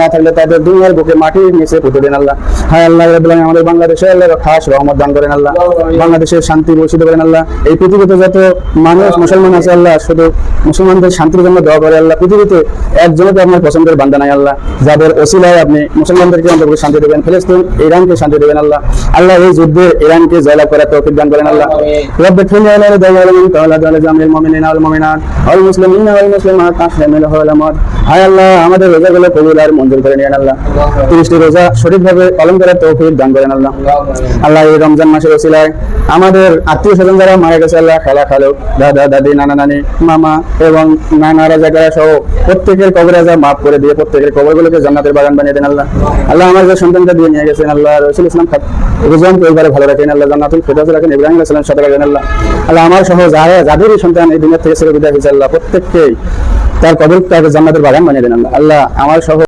না থাকলে তাদের দুনিয়ার বুকে মাটির নিচে পুঁতে দেন আল্লাহ। হায় আল্লাহ রাব্বুল আলামিন, আমাদের বাংলাদেশে আল্লাহ খাস রহমত দান করেন আল্লাহ। বাংলাদেশের শান্তি বর্ষিত করেন আল্লাহ। এই পৃথিবীতে যত মানুষ মুসলমান আছে আল্লাহ, শুধু মুসলমানদের শান্তির জন্য দোয়া করে আল্লাহ। পৃথিবীতে একজনকে আপনার পছন্দের বান্দা নাই আল্লাহ, যাদের ওসিলায় আপনি মুসলমানদেরকে অন্তত শান্তি দেবেন। ফিলিস্তিন, ইরানকে শান্তি দেবেন আল্লাহ। আল্লাহ এই যুদ্ধে ইরানকে জয়লাভ করার তৌফিক দান করেন আল্লাহ। রব্বে ফিরনি আলা দাওয়ালামিন তাআলা দাওয়াল জামিল মুমিনিনা ওয়াল মুমিনাত ওয়াল মুসলিমিনা ওয়াল মুসলিমাত তাহমিলু ওয়াল আমত। হায় আল্লাহ, আমাদের রোজাগুলো কবুল আর মঞ্জুর করে নিন আল্লাহ। 30টি রোজা সঠিকভাবে পালন করার তৌফিক দান করেন আল্লাহ। আল্লাহ এই রমজান মাসের ওসিলায় আমাদের আত্মীয় স্বজন যারা মারা গেছে আল্লাহ, খালা খালু, দাদা দাদি, নানা নানি, মামা এবং নানারা জায়গায় সহ প্রত্যেকের কবরে যা মাফ করে দিয়ে প্রত্যেকের কবরগুলোকে জান্নাতের বাগান বানিয়ে দেন আল্লাহ। আল্লাহ আমার যে সন্তানটা দিয়ে নিয়ে গেছেন আল্লাহ, রাসূল ইসলাম রোজান পরিবারে ভালো রাখেন আল্লাহ, জান্নাতুল ফিরদাউস রাখেন, ইব্রাহিম আলাইহিস সালাম সাথে রাখেন আল্লাহ। আল্লাহ আমার সহ যাদেরই সন্তান এই দুনিয়া থেকে ছেড়ে বিদায় হয়েছে আল্লাহ, প্রত্যেককেই তার কবরটাকে জান্নাতের বাগান বানিয়ে দেন আল্লাহ। আল্লাহ আমার সহ